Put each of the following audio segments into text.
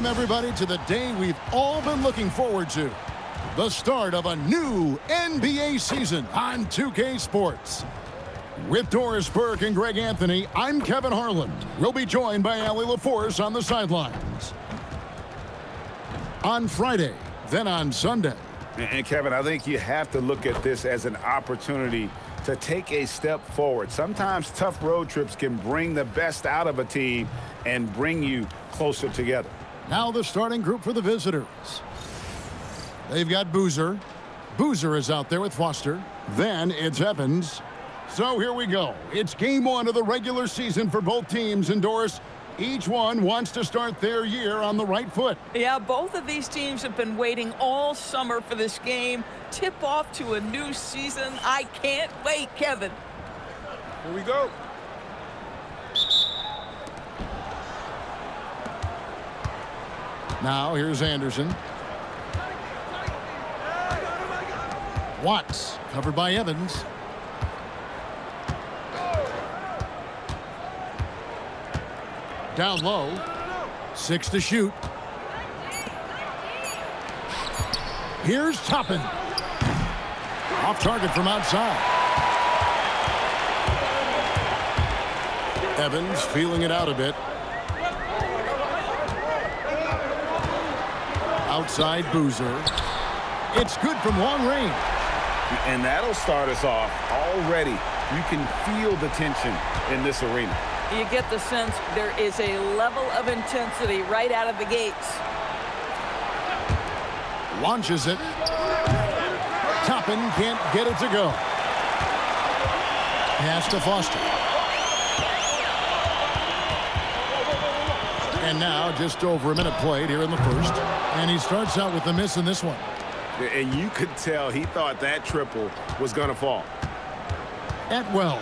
Everybody, to the day we've all been looking forward to. The start of a new NBA season on 2K Sports. With Doris Burke and Greg Anthony, I'm Kevin Harlan. We'll be joined by Allie LaForce on the sidelines. On Friday, then on Sunday. And Kevin, I think you have to look at this as an opportunity to take a step forward. Sometimes tough road trips can bring the best out of a team and bring you closer together. Now the starting group for the visitors. They've got Boozer. Boozer is out there with Foster. Then it's Evans. So here we go. It's game one of the regular season for both teams. And Doris, each one wants to start their year on the right foot. Yeah, both of these teams have been waiting all summer for this game. Tip off to a new season. I can't wait, Kevin. Here we go. Now here's Anderson. Watts covered by Evans. Down low. 6 to shoot. Here's Toppin. Off target from outside. Evans feeling it out a bit. Outside Boozer. It's good from long range. And that'll start us off already. You can feel the tension in this arena. You get the sense there is a level of intensity right out of the gates. Launches it. Toppin can't get it to go. Pass to Foster. And now just over a minute played here in the first. And he starts out with the miss in this one. And you could tell he thought that triple was going to fall. Atwell.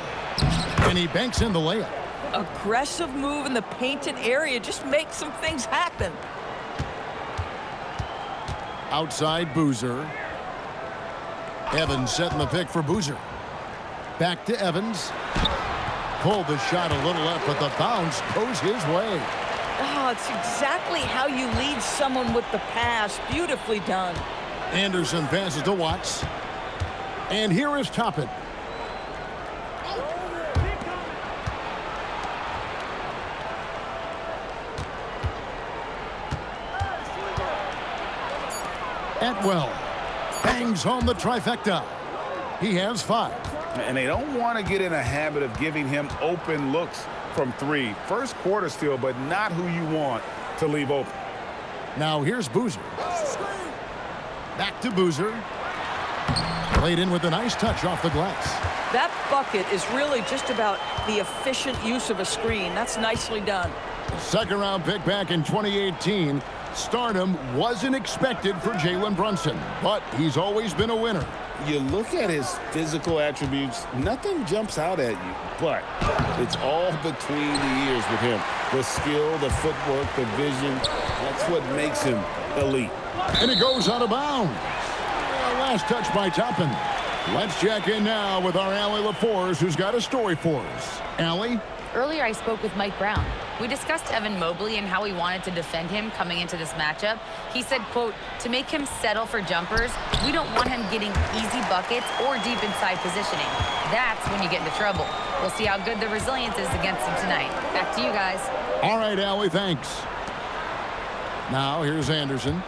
And he banks in the layup. Aggressive move in the painted area. Just make some things happen. Outside Boozer. Evans setting the pick for Boozer. Back to Evans. Pulled the shot a little left, but the bounce goes his way. Oh, it's exactly how you lead someone with the pass. Beautifully done. Anderson passes to Watts. And here is Toppin. Atwell bangs home the trifecta. He has 5. And they don't want to get in a habit of giving him open looks from 3. First quarter still, but not who you want to leave open. Now here's Boozer. Back to Boozer. Played in with a nice touch off the glass. That bucket is really just about the efficient use of a screen. That's nicely done. Second round pick back in 2018. Stardom wasn't expected for Jalen Brunson, but he's always been a winner. You look at his physical attributes, nothing jumps out at you, but it's all between the ears with him. The skill, the footwork, the vision, that's what makes him elite. And it goes out of bounds. Last touch by Toppin. Let's check in now with our Allie LaForce, who's got a story for us. Allie? Earlier, I spoke with Mike Brown. We discussed Evan Mobley and how we wanted to defend him coming into this matchup. He said, quote, to make him settle for jumpers, we don't want him getting easy buckets or deep inside positioning. That's when you get into trouble. We'll see how good the resilience is against him tonight. Back to you guys. All right, Allie, thanks. Now, here's Anderson.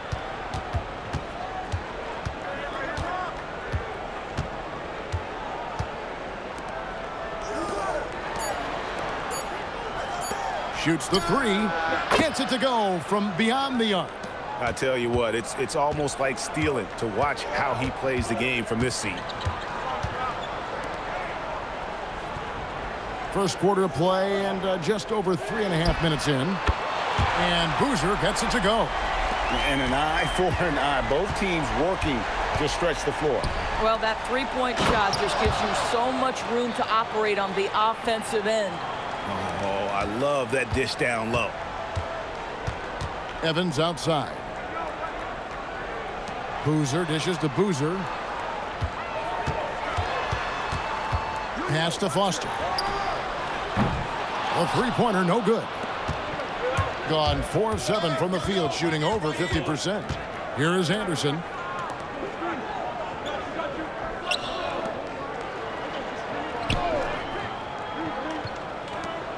Shoots the 3, gets it to go from beyond the arc. I tell you what, it's almost like stealing to watch how he plays the game from this seat. First quarter of play and just over 3.5 minutes in. And Boozer gets it to go. And an eye for an eye. Both teams working to stretch the floor. Well, that three-point shot just gives you so much room to operate on the offensive end. Oh, I love that dish down low. Evans outside. Boozer dishes to Boozer. Pass to Foster. A three-pointer, no good. Gone 4 of 7 from the field, shooting over 50%. Here is Anderson.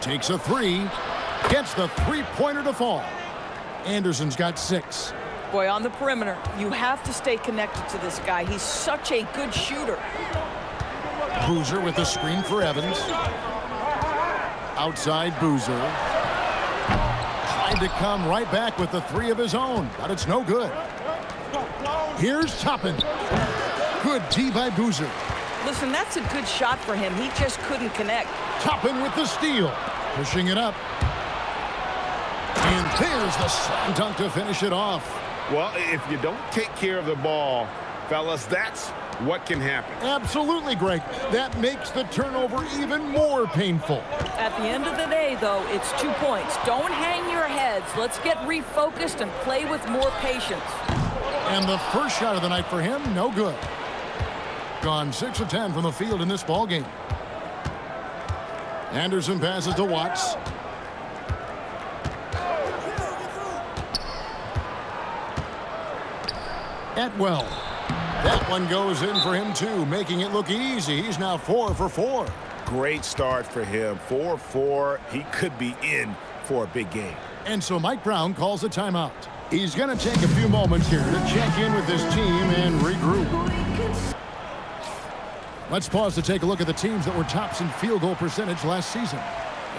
Takes a three. Gets the three-pointer to fall. Anderson's got 6. Boy, on the perimeter, you have to stay connected to this guy. He's such a good shooter. Boozer with the screen for Evans. Outside Boozer. Tried to come right back with the 3 of his own, but it's no good. Here's Toppin. Good D by Boozer. Listen, that's a good shot for him. He just couldn't connect. Toppin with the steal. Pushing it up. And there's the slam dunk to finish it off. Well, if you don't take care of the ball, fellas, that's what can happen. Absolutely, Greg. That makes the turnover even more painful. At the end of the day, though, it's 2 points. Don't hang your heads. Let's get refocused and play with more patience. And the first shot of the night for him, no good. Gone 6 of 10 from the field in this ball game. Anderson passes to Watts. Atwell. That one goes in for him, too, making it look easy. He's now 4 for 4. Great start for him. 4-4. He could be in for a big game. And so Mike Brown calls a timeout. He's going to take a few moments here to check in with his team and regroup. Let's pause to take a look at the teams that were tops in field goal percentage last season.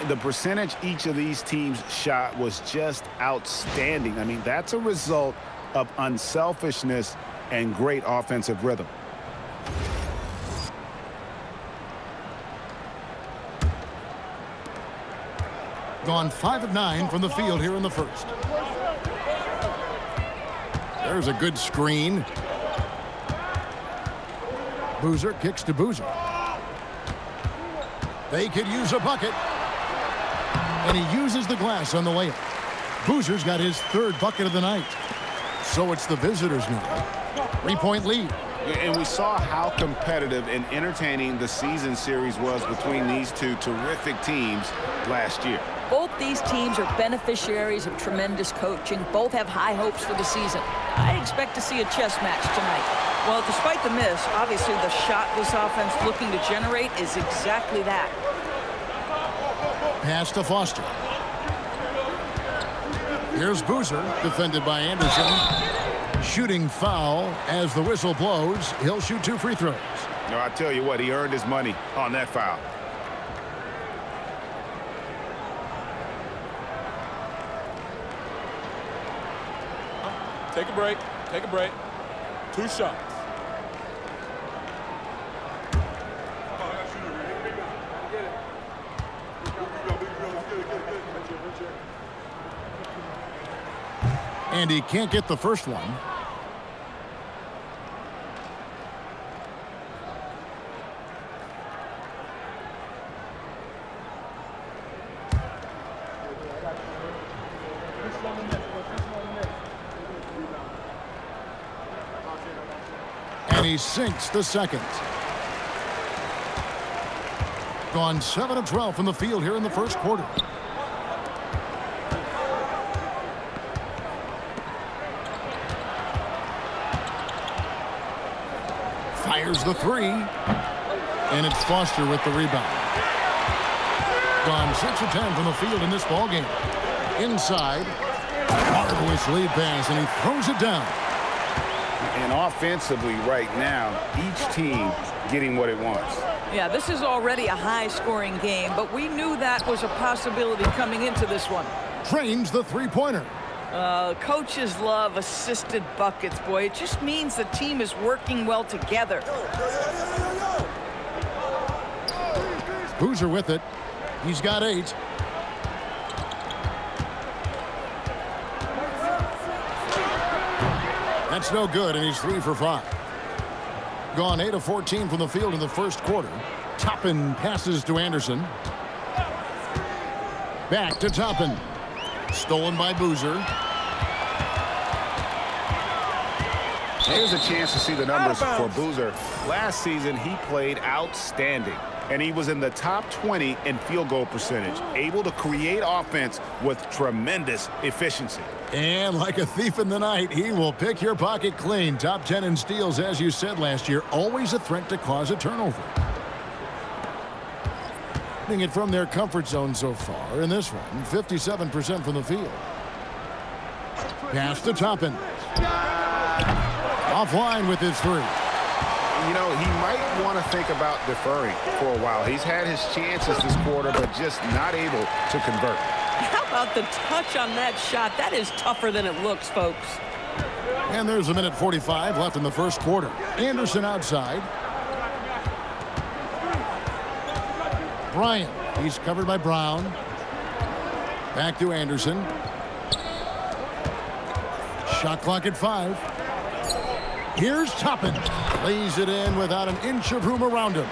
The percentage each of these teams shot was just outstanding. I mean, that's a result of unselfishness and great offensive rhythm. Gone 5 of 9 from the field here in the first. There's a good screen. Boozer kicks to Boozer. They could use a bucket. And he uses the glass on the layup. Boozer's got his 3rd bucket of the night. So it's the visitors now. 3-point lead. And we saw how competitive and entertaining the season series was between these two terrific teams last year. Both these teams are beneficiaries of tremendous coaching. Both have high hopes for the season. I expect to see a chess match tonight. Well, despite the miss, obviously the shot this offense looking to generate is exactly that. Pass to Foster. Here's Boozer, defended by Anderson. Shooting foul as the whistle blows. He'll shoot 2 free throws. No, I tell you what, he earned his money on that foul. Take a break. Take a break. 2 shots. And he can't get the first one. And he sinks the second. Gone 7 of 12 from the field here in the first quarter. Fires the 3. And it's Foster with the rebound. Gone 6 of 10 from the field in this ball game. Inside. Marvelous lead pass, and he throws it down. And offensively right now, each team getting what it wants. Yeah, this is already a high-scoring game, but we knew that was a possibility coming into this one. Trains the three-pointer. Coaches love assisted buckets, boy. It just means the team is working well together. Boozer with it. He's got 8. That's no good, and he's 3 for 5. Gone 8 of 14 from the field in the first quarter. Toppin passes to Anderson. Back to Toppin. Stolen by Boozer. Here's a chance to see the numbers for Boozer. Last season, he played outstanding. and he was in the top 20 in field goal percentage, able to create offense with tremendous efficiency. And like a thief in the night, he will pick your pocket clean. Top 10 in steals, as you said last year, always a threat to cause a turnover. Hitting it from their comfort zone so far. In this one, 57% from the field. Pass to Toppin. Offline with his three. You know, he might want to think about deferring for a while. He's had his chances this quarter, but just not able to convert. How about the touch on that shot? That is tougher than it looks, folks. And there's a minute 45 left in the first quarter. Anderson outside. Bryant. He's covered by Brown. Back to Anderson. Shot clock at 5. Here's Toppin. Lays it in without an inch of room around him.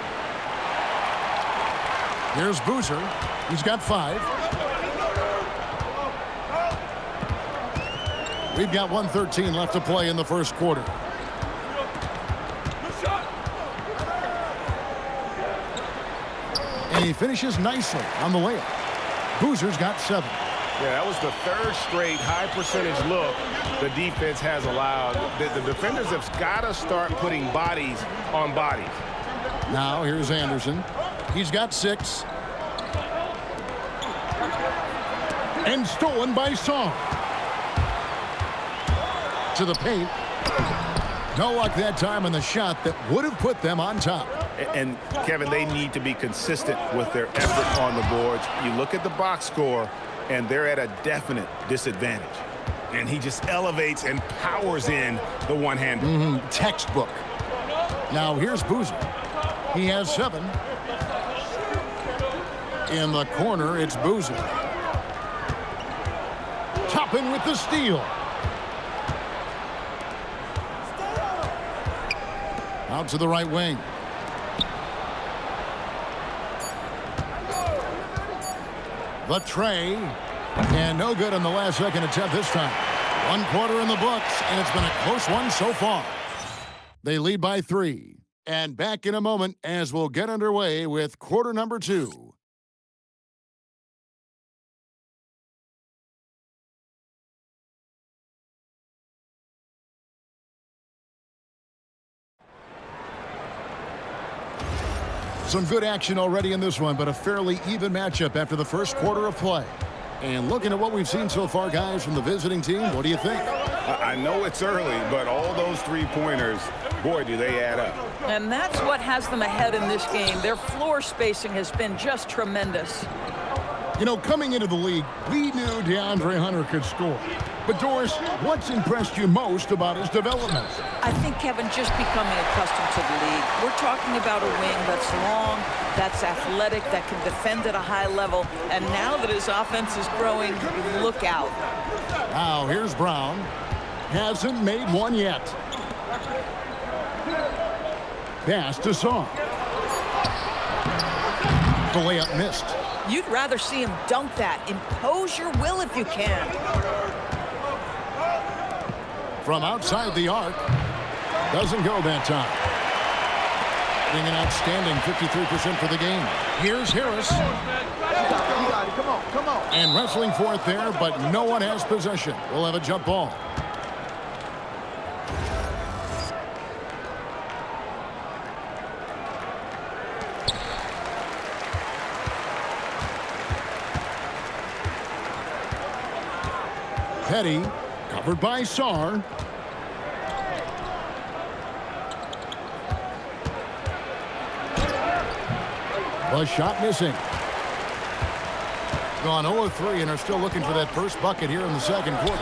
Here's Boozer. He's got 5. We've got 1:13 left to play in the first quarter. And he finishes nicely on the layup. Boozer's got 7. Yeah, that was the third straight high percentage look the defense has allowed. The defenders have got to start putting bodies on bodies. Now here's Anderson. He's got 6. And stolen by Song. To the paint. No luck that time on the shot that would have put them on top. And Kevin, they need to be consistent with their effort on the boards. You look at the box score, and they're at a definite disadvantage. And he just elevates and powers in the one-hander. Textbook. Now here's Boozer. He has 7. In the corner, it's Boozer. Toppin with the steal. Out to the right wing. The tray. And no good on the last second attempt this time. 1 quarter in the books, and it's been a close one so far. They lead by 3. And back in a moment as we'll get underway with quarter number 2. Some good action already in this one, but a fairly even matchup after the first quarter of play. And looking at what we've seen so far, guys, from the visiting team, what do you think? I know it's early, but all those three-pointers, boy, do they add up. And that's what has them ahead in this game. Their floor spacing has been just tremendous. You know, coming into the league, we knew DeAndre Hunter could score. But, Doris, what's impressed you most about his development? I think, Kevin, just becoming accustomed to the league. We're talking about a wing that's long, that's athletic, that can defend at a high level. And now that his offense is growing, look out. Now, here's Brown. Hasn't made one yet. Pass to Song. The layup missed. You'd rather see him dunk that. Impose your will if you can. From outside the arc. Doesn't go that time. Being an outstanding 53% for the game. Here's Harris. Come on. And wrestling for it there, but no one has possession. We'll have a jump ball. Petty, covered by Sarr. The shot missing. Gone 0-3 and are still looking for that first bucket here in the second quarter.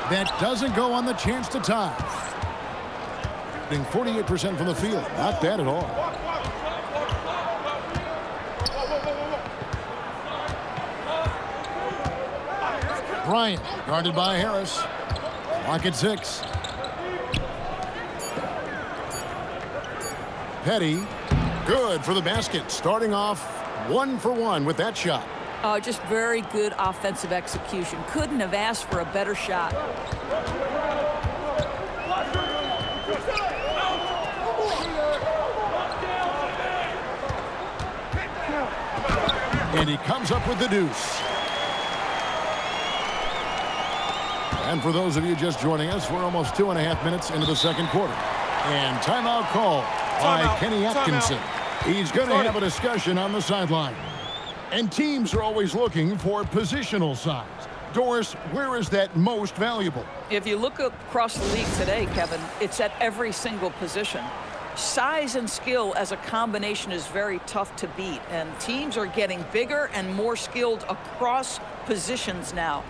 That doesn't go on the chance to tie. Being 48% from the field. Not bad at all. Bryant, guarded by Harris. Clock at 6. Petty, good for the basket. Starting off 1 for 1 with that shot. Just very good offensive execution. Couldn't have asked for a better shot. And he comes up with the deuce. And for those of you just joining us, we're almost 2.5 minutes into the second quarter. And timeout call by Timeout. Kenny Atkinson. He's going to Start have it. a discussion on the sideline. And teams are always looking for positional size. Doris, where is that most valuable? If you look across the league today, Kevin, it's at every single position. Size and skill as a combination is very tough to beat, and teams are getting bigger and more skilled across positions now.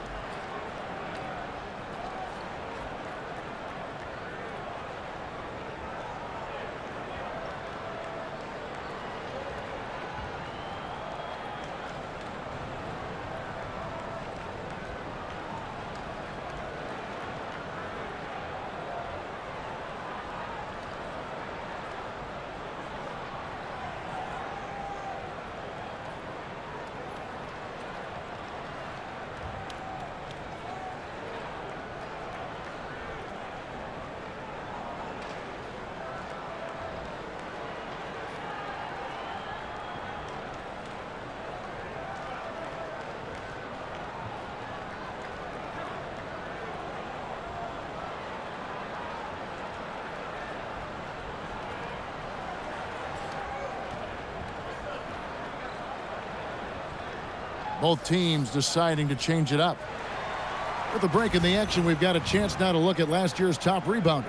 Both teams deciding to change it up. With the break in the action, we've got a chance now to look at last year's top rebounders.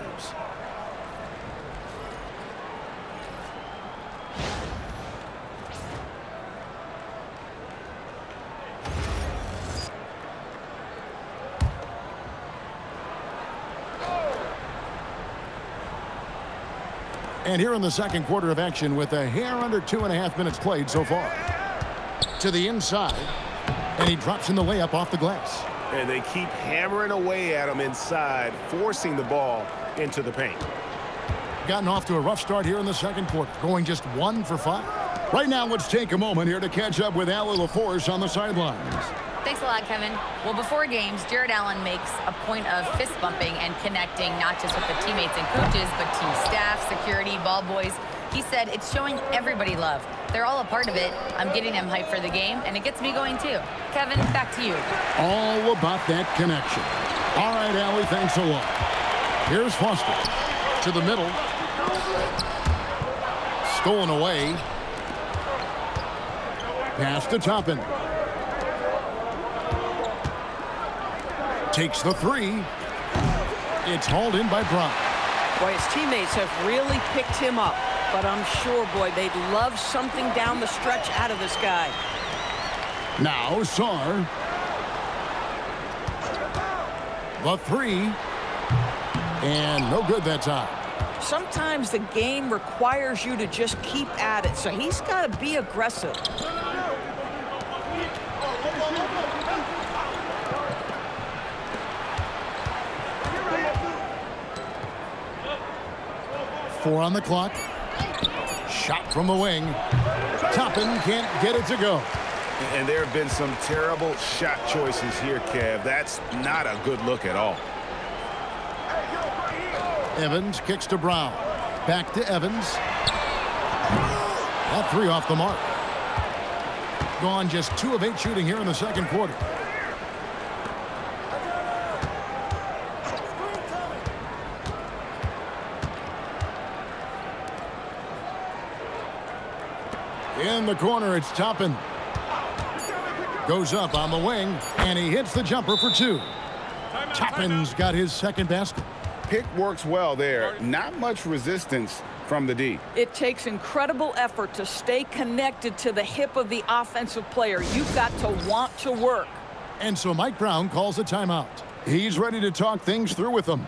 And here in the second quarter of action with a hair under 2.5 minutes played so far. To the inside, and he drops in the layup off the glass. And they keep hammering away at him inside, forcing the ball into the paint. Gotten off to a rough start here in the second quarter, going just 1 for 5. Right now, let's take a moment here to catch up with Allie LaForce on the sidelines. Thanks a lot, Kevin. Well, before games, Jared Allen makes a point of fist bumping and connecting not just with the teammates and coaches, but team staff, security, ball boys. He said it's showing everybody love. They're all a part of it. I'm getting them hyped for the game, and it gets me going too. Kevin, back to you. All about that connection. All right, Allie, thanks a lot. Here's Foster to the middle. Stolen away. Pass to Toppin. Takes the three. It's hauled in by Brown. Boy, his teammates have really picked him up. But I'm sure, boy, they'd love something down the stretch out of this guy. Now, Sarr. The three. And no good that time. Sometimes the game requires you to just keep at it, so he's got to be aggressive. Four on the clock. Shot from the wing. Toppin can't get it to go. And there have been some terrible shot choices here, Kev. That's not a good look at all. Evans kicks to Brown. Back to Evans. That three off the mark. Gone just 2 of 8 shooting here in the second quarter. In the corner, it's Toppin. Goes up on the wing, and he hits the jumper for 2. Toppin's got his second basket. Pick works well there. Not much resistance from the D. It takes incredible effort to stay connected to the hip of the offensive player. You've got to want to work. And so Mike Brown calls a timeout. He's ready to talk things through with them.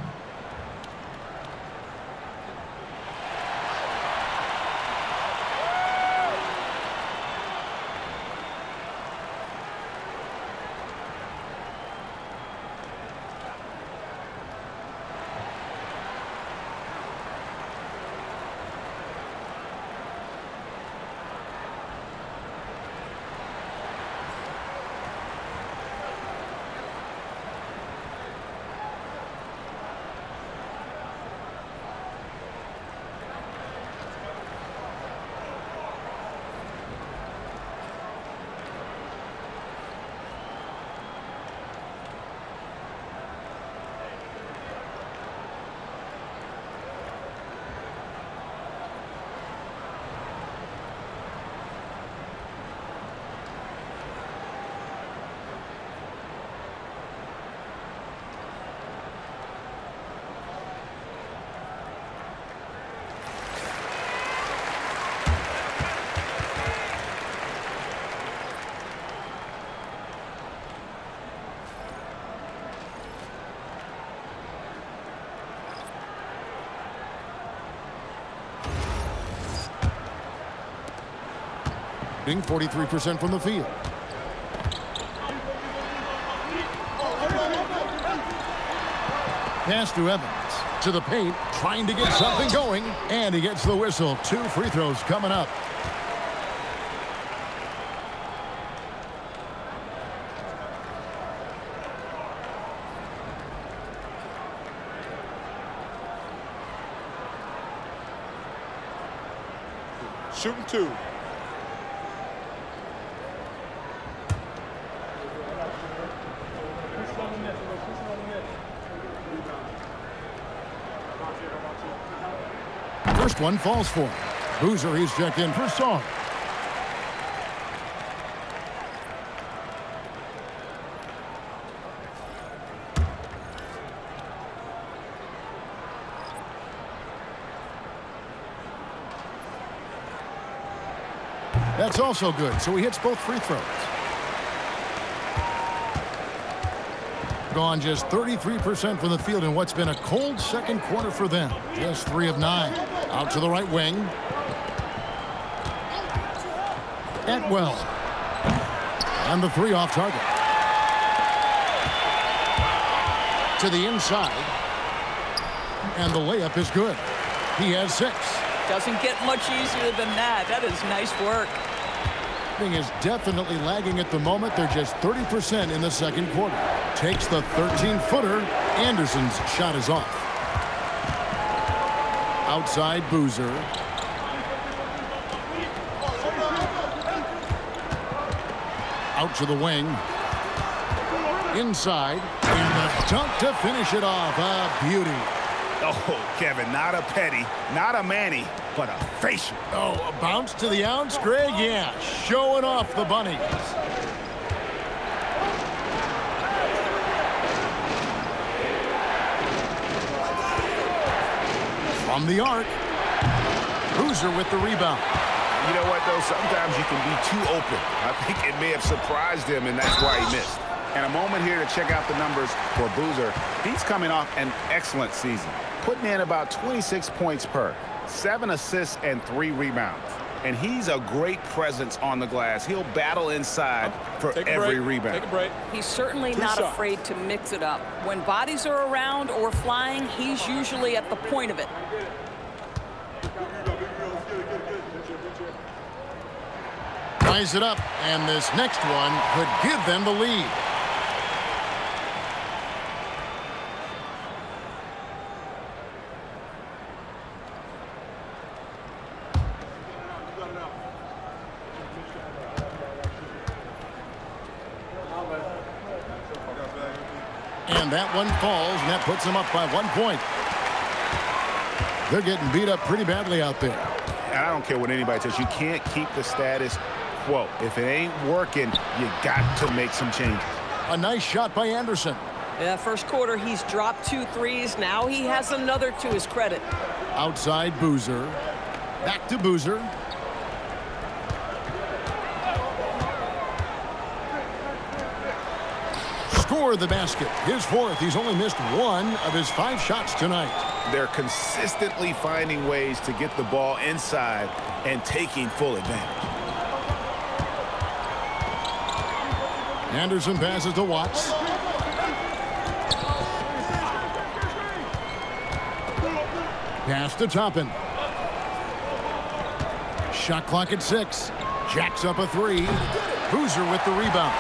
Being 43% from the field. Pass to Evans. To the paint, trying to get something going. And he gets the whistle. 2 free throws coming up. Shooting 2. First one falls for him. Boozer, he's checked in for Song. That's also good, so he hits both free throws. Gone just 33% from the field in what's been a cold second quarter for them. Just 3 of 9. Out to the right wing. Atwell. And the 3 off target. To the inside. And the layup is good. He has 6. Doesn't get much easier than that. That is nice work. Thing is definitely lagging at the moment. They're just 30% in the second quarter. Takes the 13-footer. Anderson's shot is off. Outside Boozer. Out to the wing. Inside. And a dunk to finish it off. A beauty. Oh, Kevin, not a petty, not a Manny, but a facial. Oh, a bounce to the ounce, Greg? Yeah, showing off the bunnies. From the arc. Boozer with the rebound. You know what, though? Sometimes you can be too open. I think it may have surprised him, and that's why he missed. And a moment here to check out the numbers for Boozer. He's coming off an excellent season, putting in about 26 points per, 7 assists and 3 rebounds. And he's a great presence on the glass. He'll battle inside for every rebound. Take a break. He's certainly not afraid to mix it up. When bodies are around or flying, he's usually at the point of it. Ties it up, and this next one could give them the lead. And that one falls, and that puts them up by 1 point. They're getting beat up pretty badly out there. And I don't care what anybody says. You can't keep the status quo. If it ain't working, you got to make some changes. A nice shot by Anderson. Yeah, first quarter, he's dropped 2 threes. Now he has another to his credit. Outside Boozer. Back to Boozer. Score the basket. His 4th. He's only missed 1 of his 5 shots tonight. They're consistently finding ways to get the ball inside and taking full advantage. Anderson passes to Watts. Pass to Toppin. Shot clock at 6. Jacks up a 3. Boozer with the rebound.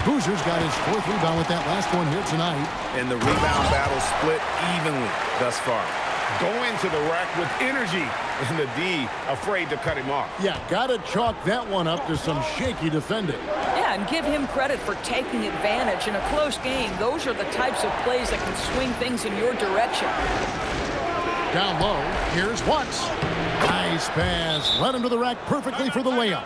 Boozer's got his 4th rebound with that last one here tonight. And the rebound battle split evenly thus far. Going to the rack with energy. And the D afraid to cut him off. Yeah, got to chalk that one up to some shaky defending. Yeah, and give him credit for taking advantage in a close game. Those are the types of plays that can swing things in your direction. Down low, here's Watts. Nice pass. Led him to the rack perfectly for the layup.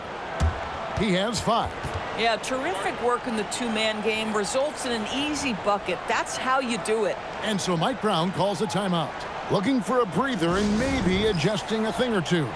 He has 5. Yeah, terrific work in the 2-man game. Results in an easy bucket. That's how you do it. And so Mike Brown calls a timeout. Looking for a breather and maybe adjusting a thing or two.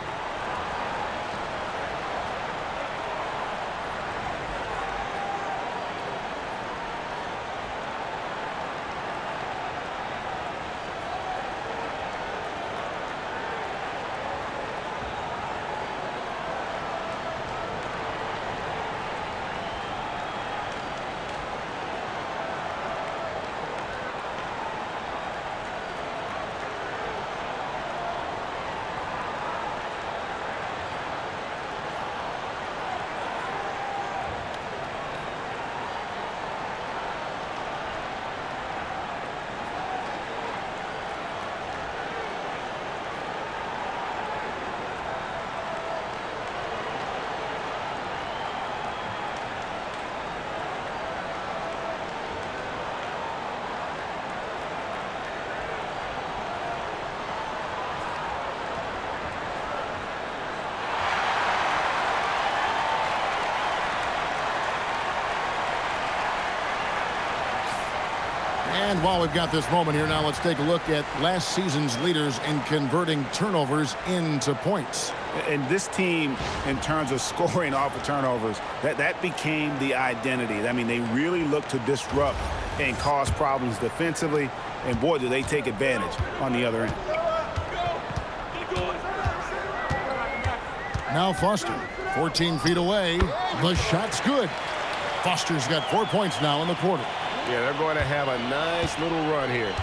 And while we've got this moment here, now let's take a look at last season's leaders in converting turnovers into points. And this team, in terms of scoring off of turnovers, that became the identity. I mean, they really look to disrupt and cause problems defensively. And, boy, do they take advantage on the other end. Now Foster, 14 feet away. The shot's good. Foster's got 4 points now in the quarter. Yeah, they're going to have a nice little run here.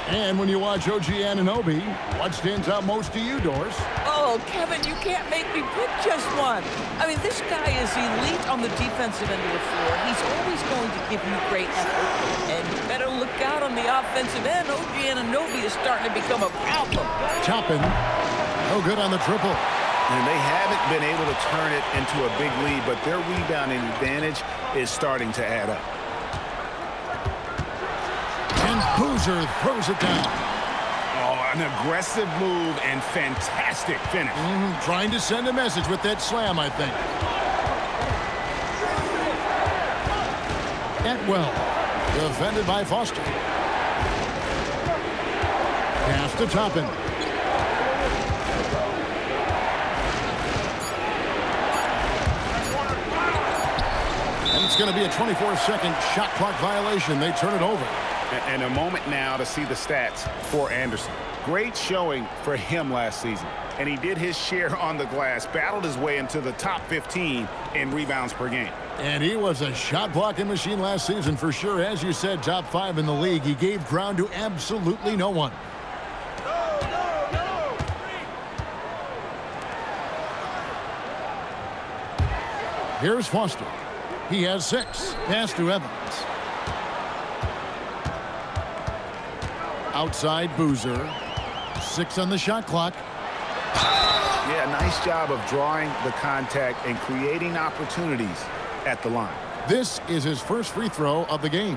And when you watch OG Anunoby, what stands out most to you, Doris? Oh, Kevin, you can't make me pick just one. I mean, this guy is elite on the defensive end of the floor. He's always going to give you great effort. And you better look out on the offensive end. OG Anunoby is starting to become a problem. Toppin, no good on the triple. And they haven't been able to turn it into a big lead, but their rebounding advantage is starting to add up. And Boozer throws it down. Oh, an aggressive move and fantastic finish. Trying to send a message with that slam, I think. Atwell, defended by Foster. Pass to Toppin. And it's going to be a 24-second shot clock violation. They turn it over. And a moment now to see the stats for Anderson. Great showing for him last season. And he did his share on the glass, battled his way into the top 15 in rebounds per game. And he was a shot blocking machine last season for sure. As you said, top 5 in the league. He gave ground to absolutely no one. Here's Foster. He has 6. Pass to Evans. Outside Boozer. 6 on the shot clock. Yeah, nice job of drawing the contact and creating opportunities at the line. This is his first free throw of the game.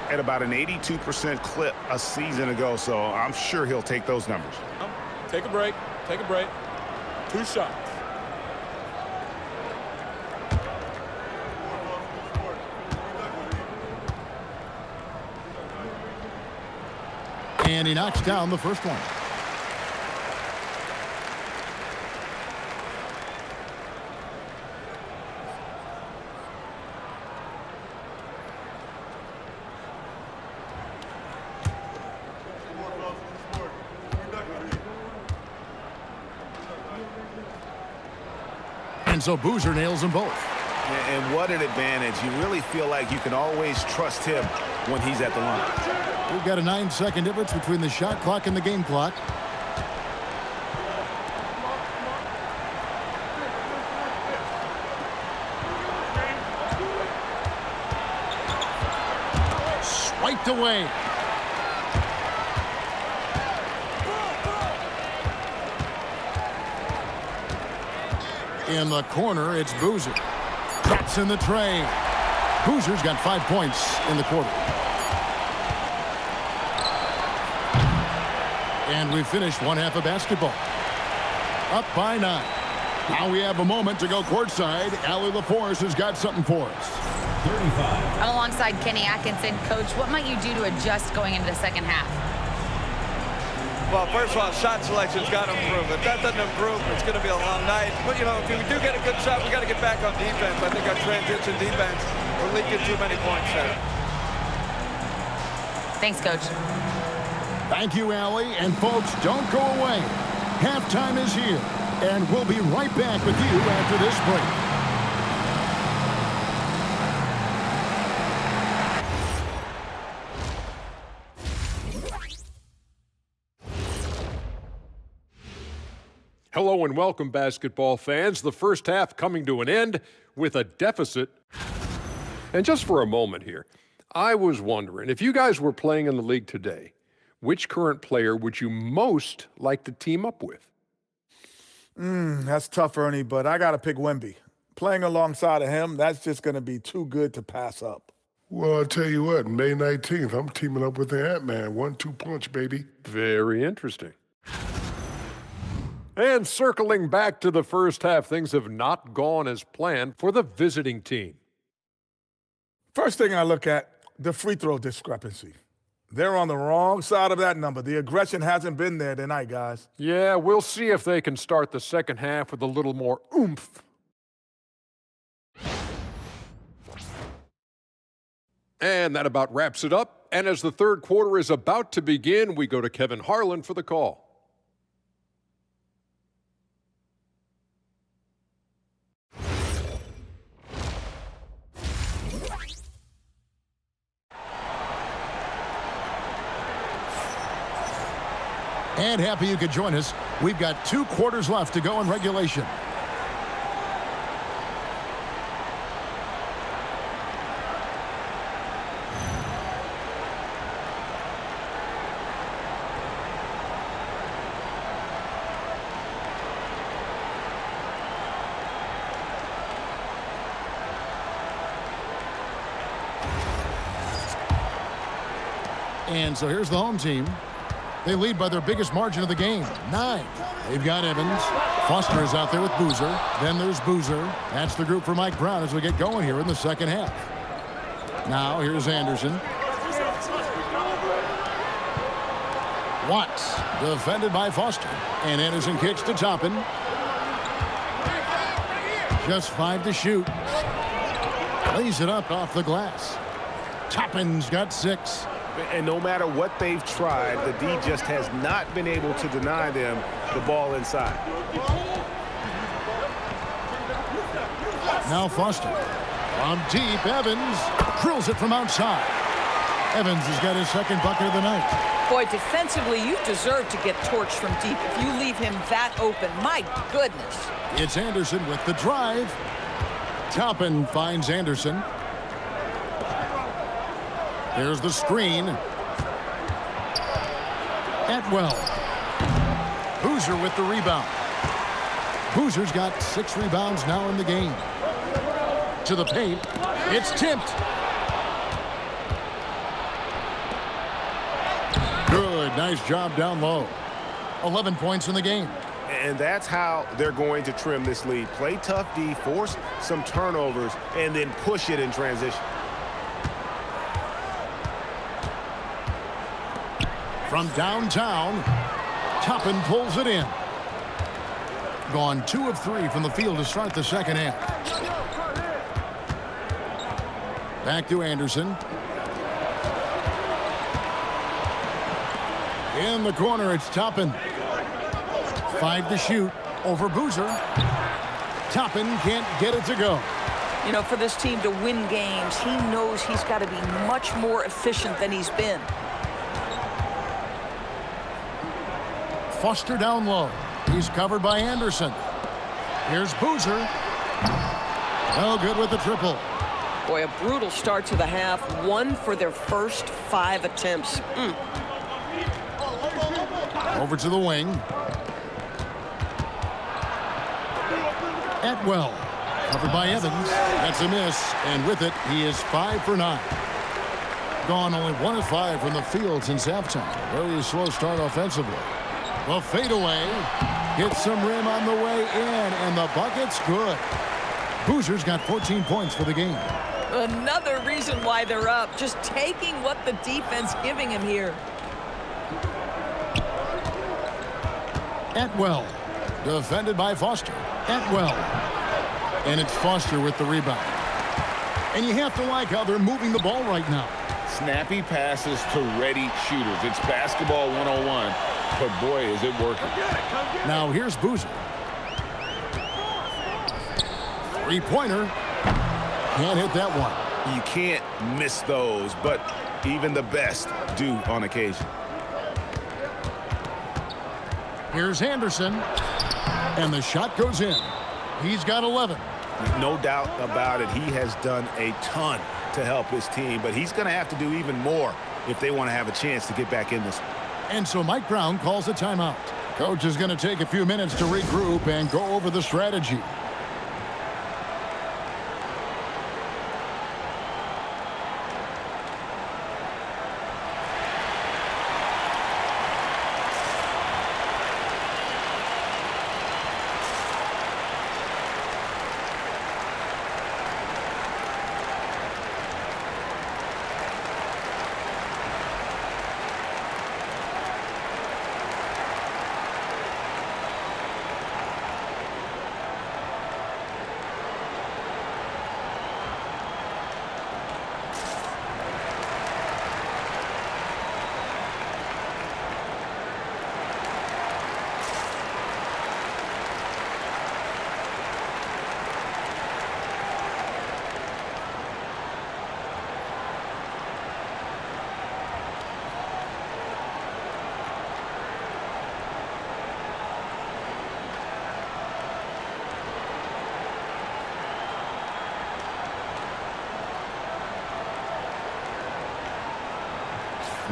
At about an 82% clip a season ago, so I'm sure he'll take those numbers. Take a break. Take a break. 2 shots. And he knocks down the first one. And so Boozer nails them both. And what an advantage. You really feel like you can always trust him when he's at the line. We've got a 9-second difference between the shot clock and the game clock. Swiped away. In the corner, it's Boozer. Drops in the tray. Boozer's got 5 points in the quarter. And we finished one half of basketball. Up by 9. Now we have a moment to go courtside. Allie LaForce has got something for us. 35. I'm alongside Kenny Atkinson. Coach, what might you do to adjust going into the second half? Well, first of all, shot selection's got to improve. If that doesn't improve, it's going to be a long night. But, you know, if we do get a good shot, we got to get back on defense. I think our transition defense, we're leaking too many points there. Thanks, Coach. Thank you, Allie. And folks, don't go away. Halftime is here, and we'll be right back with you after this break. Hello and welcome, basketball fans. The first half coming to an end with a deficit. And just for a moment here, I was wondering, if you guys were playing in the league today, which current player would you most like to team up with? That's tough, Ernie, but I got to pick Wemby. Playing alongside of him, that's just going to be too good to pass up. Well, I'll tell you what, May 19th, I'm teaming up with the Ant-Man. 1-2 punch, baby. Very interesting. And circling back to the first half, things have not gone as planned for the visiting team. First thing I look at, the free throw discrepancy. They're on the wrong side of that number. The aggression hasn't been there tonight, guys. Yeah, we'll see if they can start the second half with a little more oomph. And that about wraps it up. And as the third quarter is about to begin, we go to Kevin Harlan for the call. And happy you could join us. We've got 2 quarters left to go in regulation. And so here's the home team. They lead by their biggest margin of the game, 9. They've got Evans. Foster is out there with Boozer. Then there's Boozer. That's the group for Mike Brown as we get going here in the second half. Now here's Anderson. Watts defended by Foster. And Anderson kicks to Toppin. Just 5 to shoot. Lays it up off the glass. Toppin's got 6. And no matter what they've tried, the D just has not been able to deny them the ball inside. Now Foster. From deep, Evans drills it from outside. Evans has got his second bucket of the night. Boy, defensively, you deserve to get torched from deep if you leave him that open. My goodness. It's Anderson with the drive. Toppin finds Anderson. There's the screen. Atwell. Boozer with the rebound. Boozer's got 6 rebounds now in the game. To the paint. It's tipped. Good. Nice job down low. 11 points in the game. And that's how they're going to trim this lead. Play tough D, force some turnovers, and then push it in transition. From downtown, Toppin pulls it in. Gone 2 of 3 from the field to start the second half. Back to Anderson. In the corner, it's Toppin. 5 to shoot over Boozer. Toppin can't get it to go. You know, for this team to win games, he knows he's got to be much more efficient than he's been. Foster down low. He's covered by Anderson. Here's Boozer. Oh, good with the triple. Boy, a brutal start to the half. 1 for their first 5 attempts. Over to the wing. Atwell. Covered by Evans. That's a miss. And with it, he is 5 for 9. Gone only 1 of 5 from the field since halftime. Very slow start offensively. The fadeaway hits some rim on the way in, and the bucket's good. Boozer's got 14 points for the game. Another reason why they're up, just taking what the defense giving him here. Atwell, defended by Foster. Atwell, and it's Foster with the rebound. And you have to like how they're moving the ball right now. Snappy passes to ready shooters. It's basketball 101. But boy, is it working. Now here's Boozer. 3-pointer. Can't hit that one. You can't miss those, but even the best do on occasion. Here's Anderson. And the shot goes in. He's got 11. No doubt about it. He has done a ton to help his team, but he's going to have to do even more if they want to have a chance to get back in this. And so Mike Brown calls a timeout. Coach is going to take a few minutes to regroup and go over the strategy.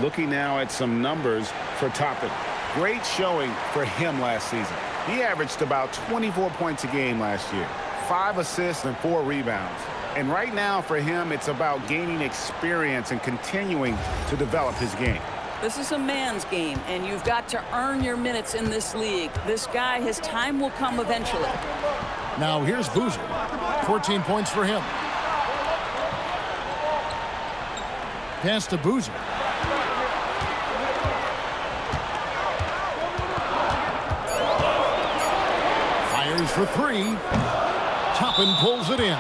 Looking now at some numbers for Toppin. Great showing for him last season. He averaged about 24 points a game last year, 5 assists and 4 rebounds. And right now for him, it's about gaining experience and continuing to develop his game. This is a man's game, and you've got to earn your minutes in this league. This guy, his time will come eventually. Now here's Boozer. 14 points for him. Pass to Boozer. Fires for 3. Toppin pulls it in.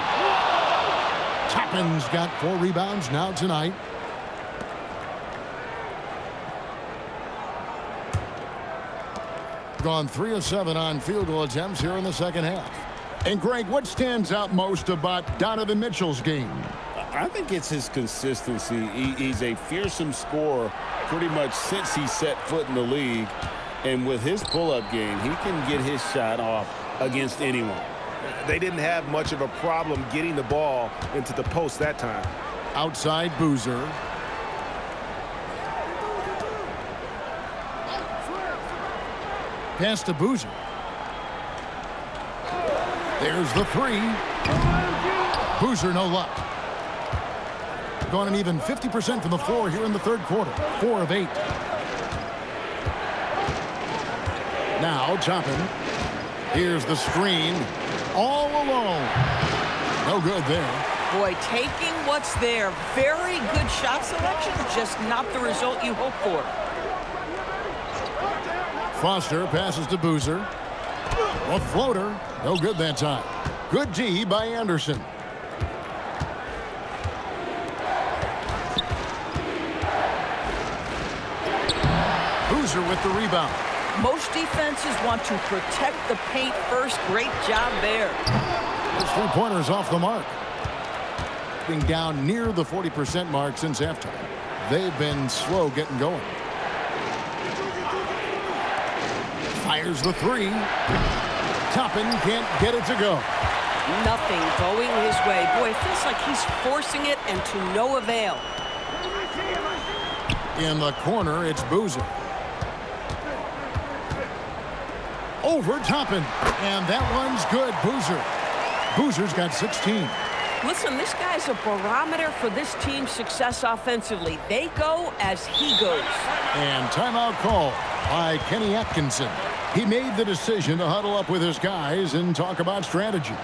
Toppin's got 4 rebounds now tonight. Gone 3 of 7 on field goal attempts here in the second half. And Greg, what stands out most about Donovan Mitchell's game? I think it's his consistency. He's a fearsome scorer pretty much since he set foot in the league. And with his pull-up game, he can get his shot off against anyone. They didn't have much of a problem getting the ball into the post that time. Outside Boozer. Pass to Boozer. There's the 3. Boozer, no luck. Gone an even 50% from the floor here in the third quarter. 4 of 8. Now Toppin. Here's the screen. All alone. No good there. Boy, taking what's there. Very good shot selection, just not the result you hope for. Foster passes to Boozer. A floater. No good that time. Good D by Anderson. Boozer with the rebound. Most defenses want to protect the paint first. Great job there. His 3-pointers off the mark. Being down near the 40% mark since halftime. They've been slow getting going. Fires the 3. Toppin can't get it to go. Nothing going his way. Boy, it feels like he's forcing it and to no avail. In the corner, it's Boozer. Over Toppin. And that one's good. Boozer. Boozer's got 16. Listen, this guy's a barometer for this team's success offensively. They go as he goes. And timeout call by Kenny Atkinson. He made the decision to huddle up with his guys and talk about strategy.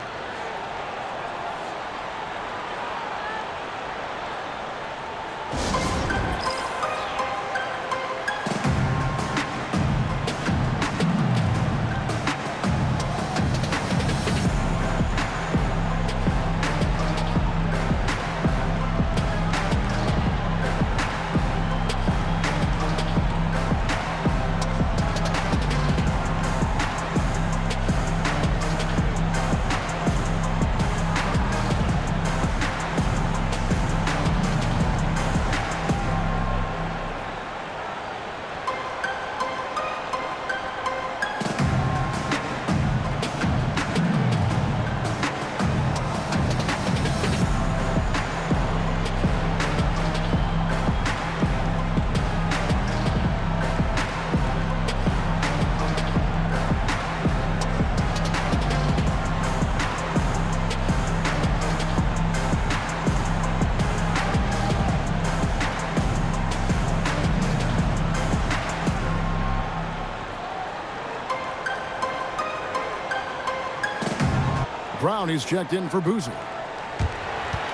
Brown is checked in for Boozer.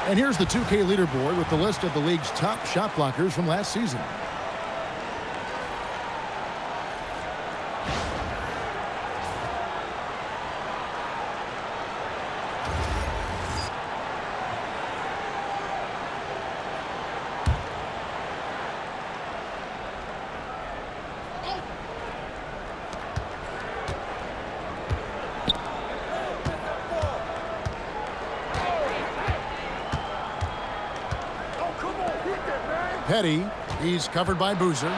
And here's the 2K leaderboard with the list of the league's top shot blockers from last season. Petty, he's covered by Boozer.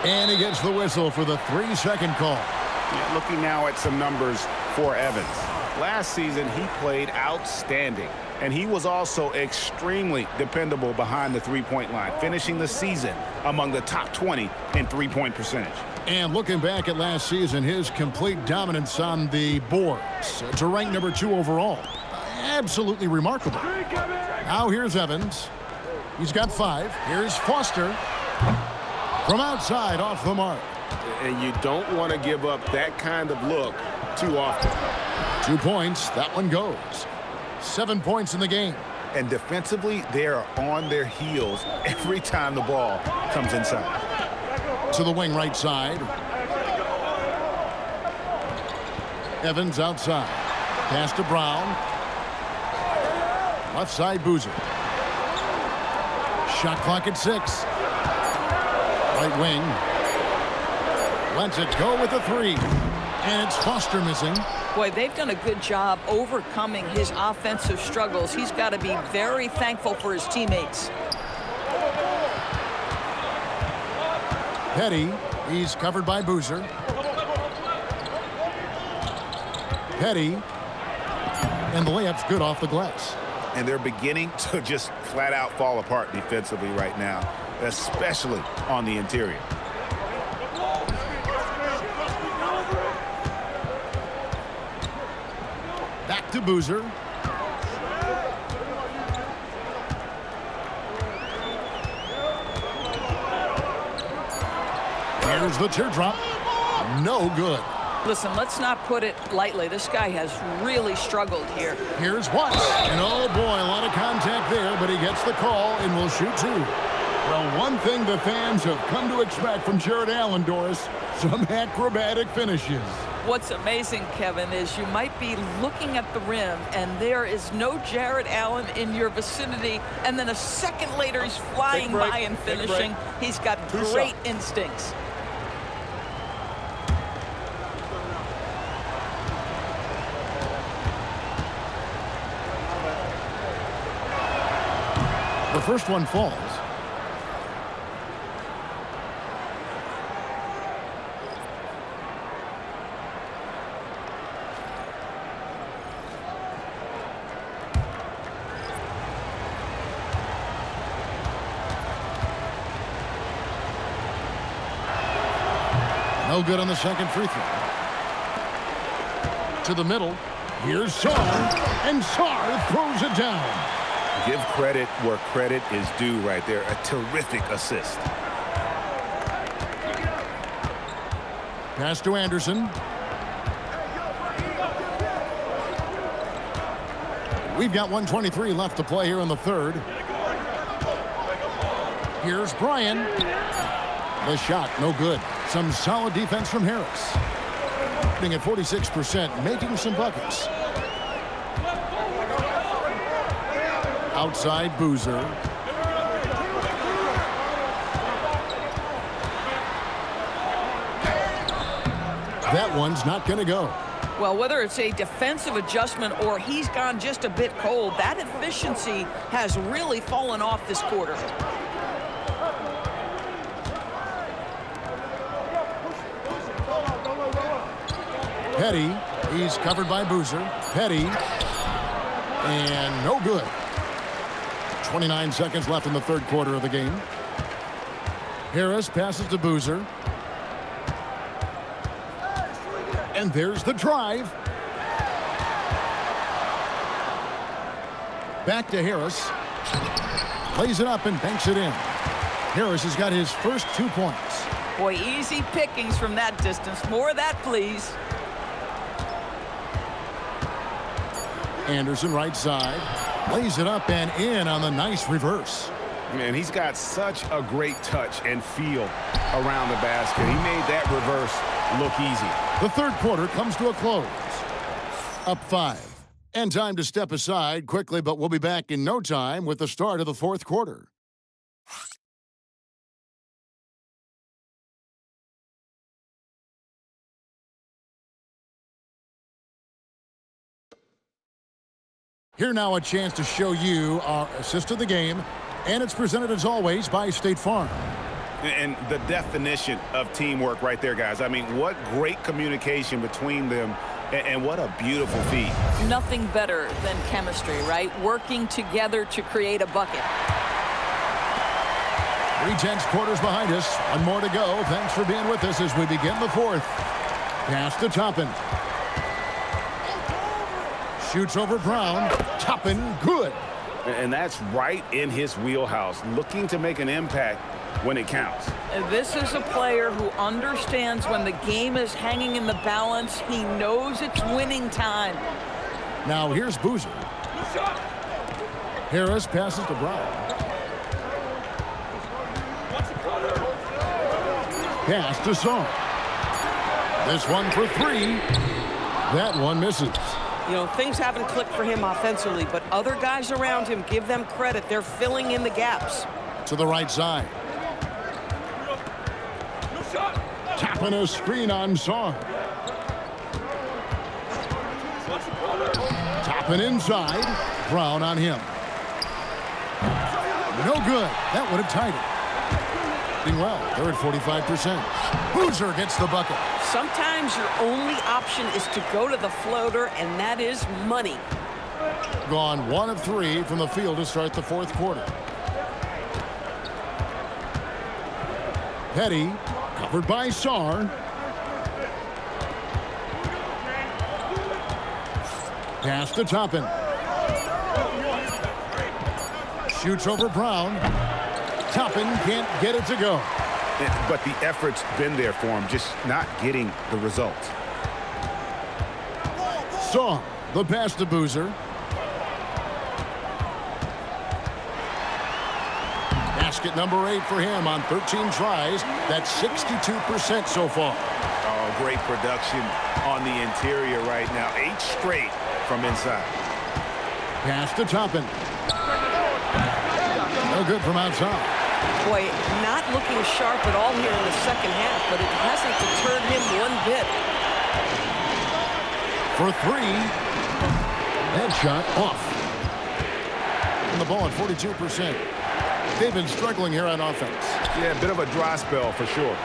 And he gets the whistle for the 3-second call. Looking now at some numbers for Evans. Last season, he played outstanding. And he was also extremely dependable behind the three-point line, finishing the season among the top 20 in three-point percentage. And looking back at last season, his complete dominance on the boards to rank number 2 overall. Absolutely remarkable. Now here's Evans. He's got 5. Here's Foster. From outside, off the mark. And you don't want to give up that kind of look too often. 2 points. That one goes. 7 points in the game. And defensively, they are on their heels every time the ball comes inside. To the wing right side. Evans outside. Pass to Brown. Left side, Boozer. Shot clock at 6. Right wing. Lets it go with a 3. And it's Foster missing. Boy, they've done a good job overcoming his offensive struggles. He's got to be very thankful for his teammates. Petty, he's covered by Boozer. Petty, and the layup's good off the glass. And they're beginning to just flat out fall apart defensively right now, especially on the interior. Back to Boozer. Here's the teardrop. No good. Listen, let's not put it lightly. This guy has really struggled here. Here's Watts. And oh boy, a lot of contact there, but he gets the call and will shoot 2. Well, one thing the fans have come to expect from Jared Allen, Doris, some acrobatic finishes. What's amazing, Kevin, is you might be looking at the rim and there is no Jared Allen in your vicinity, and then a second later he's flying by and finishing. He's got great instincts. The first one falls. No good on the second free throw. To the middle. Here's Sarr, and Sarr throws it down. Give credit where credit is due right there. A terrific assist. Pass to Anderson. We've got 1:23 left to play here in the third. Here's Bryan. The shot, no good. Some solid defense from Harris. Shooting at 46%, making some buckets. Outside Boozer. That one's not going to go. Well, whether it's a defensive adjustment or he's gone just a bit cold, that efficiency has really fallen off this quarter. Petty, he's covered by Boozer. Petty, and no good. 29 seconds left in the third quarter of the game. Harris passes to Boozer. And there's the drive. Back to Harris. Lays it up and banks it in. Harris has got his first 2 points. Boy, easy pickings from that distance. More of that, please. Anderson right side. Lays it up and in on the nice reverse. Man, he's got such a great touch and feel around the basket. He made that reverse look easy. The third quarter comes to a close. Up 5. And time to step aside quickly, but we'll be back in no time with the start of the fourth quarter. Here now a chance to show you our assist of the game, and it's presented as always by State Farm. And the definition of teamwork right there, guys. I mean, what great communication between them And what a beautiful feed. Nothing better than chemistry, right? Working together to create a bucket. 3/10 quarters behind us. One more to go. Thanks for being with us as we begin the fourth. Pass to Toppin. Shoots over Brown. Toppin, good. And that's right in his wheelhouse, looking to make an impact when it counts. This is a player who understands when the game is hanging in the balance. He knows it's winning time. Now here's Boozer. Harris passes to Brown. Pass to Song. This one for three. That one misses. You know, things haven't clicked for him offensively, but other guys around him, give them credit. They're filling in the gaps. To the right side. Tapping a screen on Song. Tapping inside. Brown on him. No good. That would have tied it. Doing well. They're at 45%. Boozer gets the bucket. Sometimes your only option is to go to the floater, and that is money. Gone 1 of 3 from the field to start the fourth quarter. Petty, covered by Sarr. Pass to Toppin. Shoots over Brown. Toppin can't get it to go. But the effort's been there for him, just not getting the results. Saw the pass to Boozer. Basket number 8 for him on 13 tries. That's 62% so far. Oh, great production on the interior right now. 8 straight from inside. Pass to Toppin. No good from outside. Boy, not looking sharp at all here in the second half, but it hasn't deterred him one bit. For 3. That shot off. And the ball at 42%. They've been struggling here on offense. Yeah, a bit of a dry spell for sure.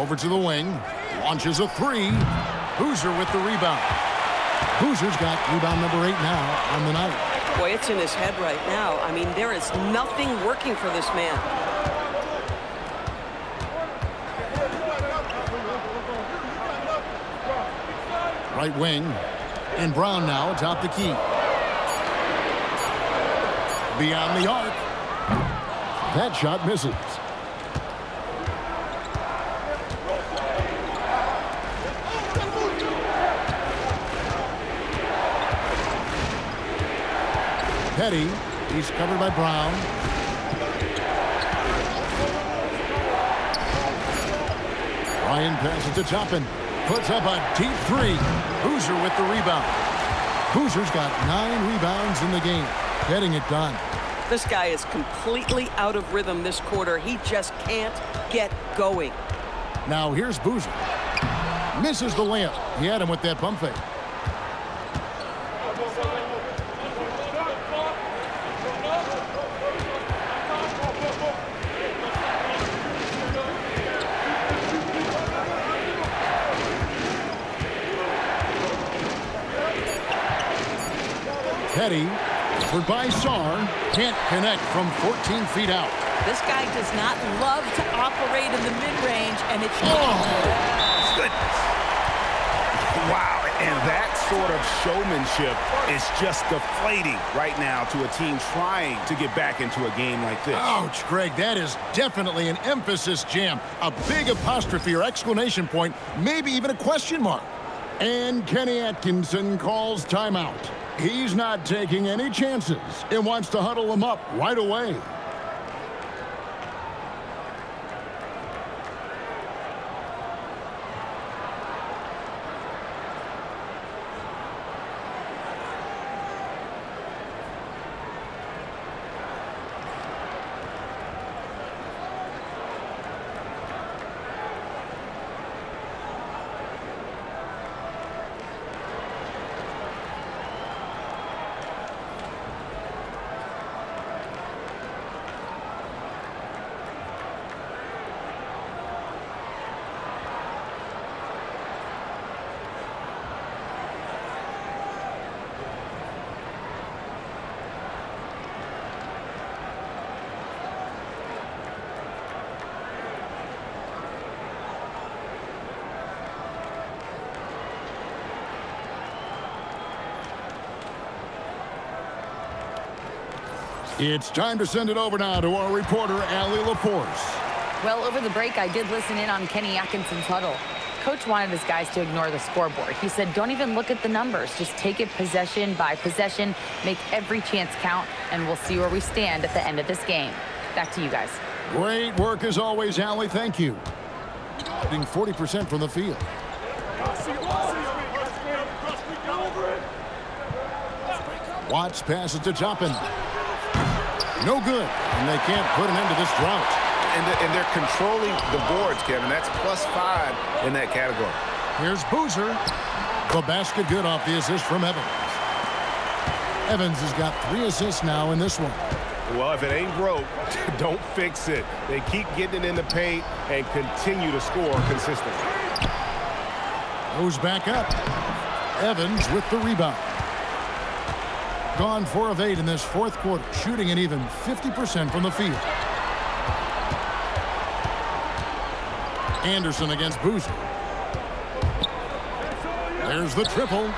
Over to the wing. Launches a 3. Boozer with the rebound. Boozer's got rebound number 8 now on the night. Boy, it's in his head right now. I mean, there is nothing working for this man. Right wing. And Brown now atop the key. Beyond the arc. That shot misses. Petty, he's covered by Brown. Ryan passes to Toppin. Puts up a deep 3. Boozer with the rebound. Boozer's got 9 rebounds in the game. Getting it done. This guy is completely out of rhythm this quarter. He just can't get going. Now here's Boozer. Misses the layup. He had him with that pump fake. Petty, covered by Sarr, can't connect from 14 feet out. This guy does not love to operate in the mid-range, and it's... Oh, goodness. Wow, and that sort of showmanship is just deflating right now to a team trying to get back into a game like this. Ouch, Greg, that is definitely an emphasis jam. A big apostrophe or exclamation point, maybe even a question mark. And Kenny Atkinson calls timeout. He's not taking any chances and wants to huddle them up right away. It's time to send it over now to our reporter, Allie LaForce. Well, over the break, I did listen in on Kenny Atkinson's huddle. Coach wanted his guys to ignore the scoreboard. He said, don't even look at the numbers. Just take it possession by possession, make every chance count, and we'll see where we stand at the end of this game. Back to you guys. Great work as always, Allie. Thank you. Shooting 40% from the field. Watts passes to Toppin. No good, and they can't put an end to this drought. And they're controlling the boards, Kevin. That's +5 in that category. Here's Boozer. The basket good off the assist from Evans. Evans has got 3 assists now in this one. Well, if it ain't broke, don't fix it. They keep getting it in the paint and continue to score consistently. Goes back up. Evans with the rebound. Gone 4 of 8 in this fourth quarter, shooting an even 50% from the field. Anderson against Boozer. There's the triple.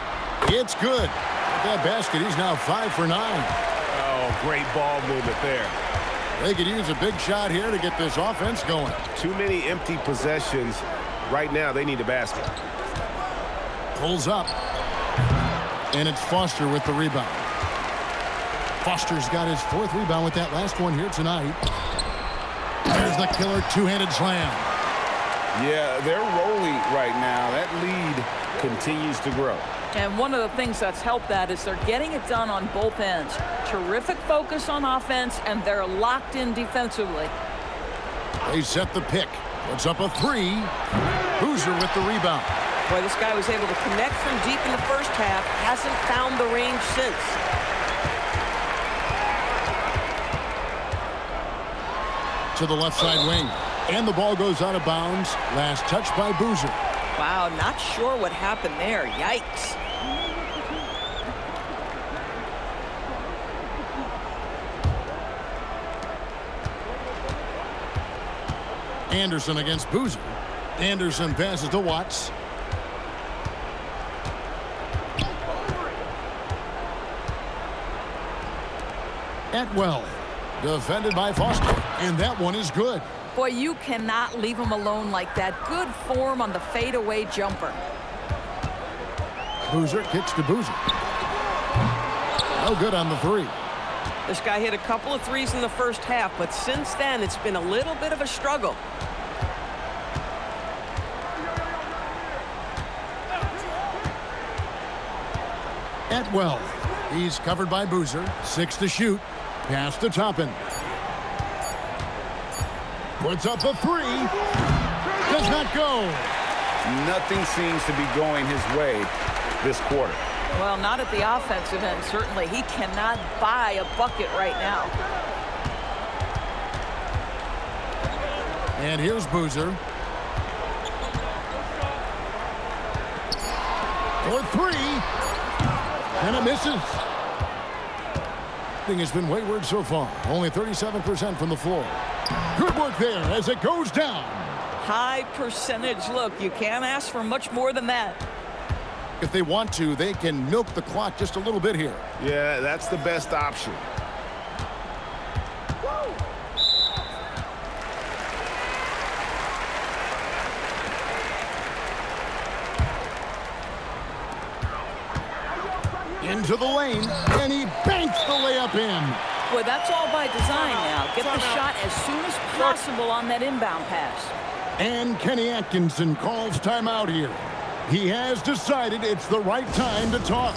It's good. With that basket, he's now 5 for 9. Oh, great ball movement there. They could use a big shot here to get this offense going. Too many empty possessions. Right now, they need a basket. Pulls up. And it's Foster with the rebound. Foster's got his 4th rebound with that last one here tonight. There's the killer two-handed slam. Yeah, they're rolling right now. That lead continues to grow. And one of the things that's helped that is they're getting it done on both ends. Terrific focus on offense, and they're locked in defensively. They set the pick. Puts up a 3. Boozer with the rebound. Boy, this guy was able to connect from deep in the first half. Hasn't found the range since. To the left side wing. And the ball goes out of bounds. Last touch by Boozer. Wow, not sure what happened there. Yikes. Anderson against Boozer. Anderson passes to Watts. Atwell. Defended by Foster. And that one is good. Boy, you cannot leave him alone like that. Good form on the fadeaway jumper. Boozer kicks to Boozer. No good on the 3. This guy hit a couple of threes in the first half, but since then, it's been a little bit of a struggle. Atwell. He's covered by Boozer. 6 to shoot. Pass to Toppin. Puts up a 3. Does not go. Nothing seems to be going his way this quarter. Well, not at the offensive end, certainly. He cannot buy a bucket right now. And here's Boozer. For 3. And it misses. Thing has been wayward so far. Only 37% from the floor. Good work there as it goes down. High percentage look. You can't ask for much more than that. If they want to, they can milk the clock just a little bit here. Yeah, that's the best option. Into the lane, and he banks the layup in. Boy, that's all by design now. Get the shot as soon as possible on that inbound pass. And Kenny Atkinson calls timeout here. He has decided it's the right time to talk.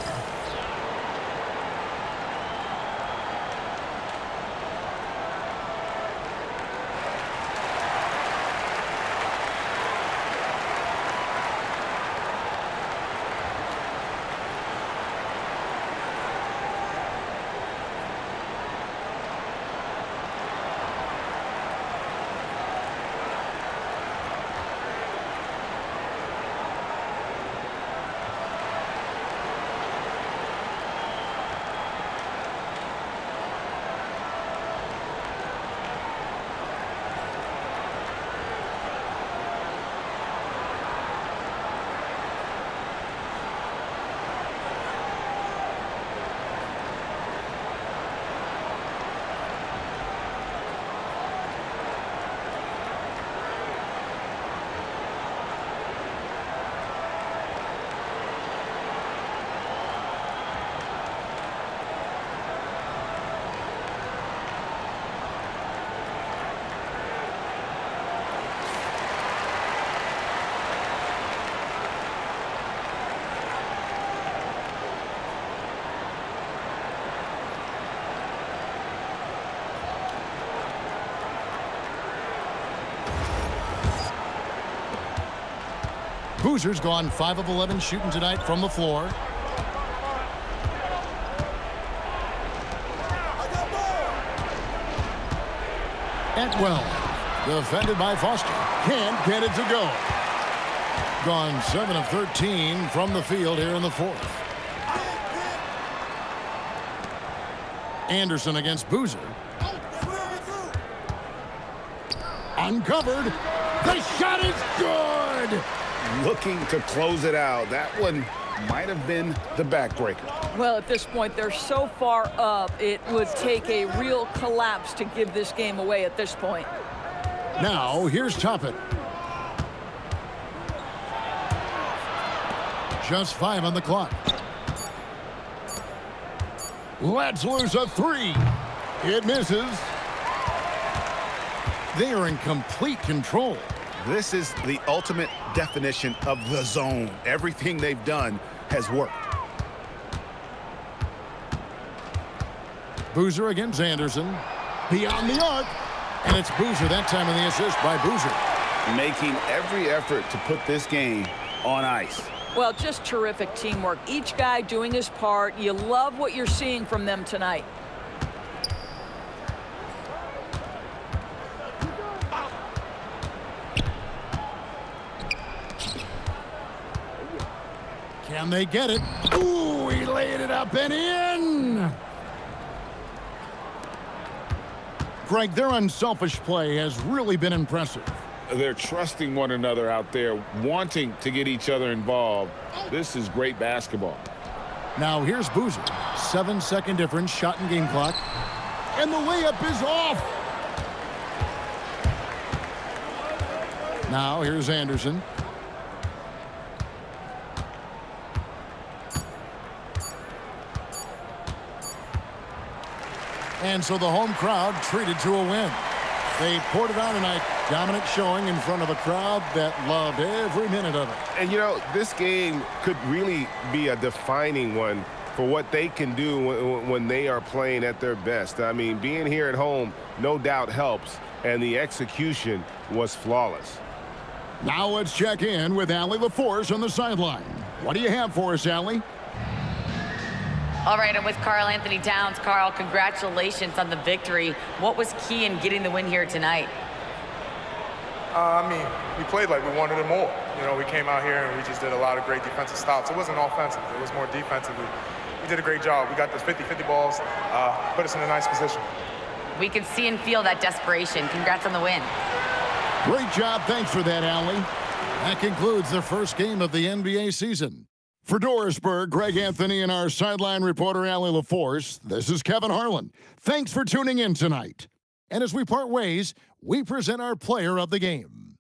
Boozer's gone 5 of 11 shooting tonight from the floor. Atwell, defended by Foster. Can't get it to go. Gone 7 of 13 from the field here in the fourth. Anderson against Boozer. Uncovered. The shot is good. Looking to close it out. That one might have been the backbreaker. Well, at this point, they're so far up, it would take a real collapse to give this game away at this point. Now, here's Toppin. Just 5 on the clock. Let's lose a 3. It misses. They are in complete control. This is the ultimate definition of the zone. Everything they've done has worked. Boozer against Anderson. Beyond the arc. And it's Boozer that time in the assist by Boozer. Making every effort to put this game on ice. Well, just terrific teamwork. Each guy doing his part. You love what you're seeing from them tonight. Can they get it? Ooh, he laid it up and in. Greg, their unselfish play has really been impressive. They're trusting one another out there, wanting to get each other involved. This is great basketball. Now here's Boozer. 7-second difference, shot and game clock. And the layup is off. Now here's Anderson. And so the home crowd treated to a win. They poured it on tonight. Dominant showing in front of a crowd that loved every minute of it. And, you know, this game could really be a defining one for what they can do when they are playing at their best. I mean, being here at home no doubt helps, and the execution was flawless. Now let's check in with Allie LaForce on the sideline. What do you have for us, Allie? All right, I'm with Karl Anthony Towns. Karl, congratulations on the victory. What was key in getting the win here tonight? I mean, we played like we wanted it more. You know, we came out here and we just did a lot of great defensive stops. It wasn't offensive. It was more defensively. We did a great job. We got those 50-50 balls, put us in a nice position. We can see and feel that desperation. Congrats on the win. Great job. Thanks for that, Allie. That concludes the first game of the NBA season. For Dorisburg, Greg Anthony and our sideline reporter, Allie LaForce, this is Kevin Harlan. Thanks for tuning in tonight. And as we part ways, we present our player of the game.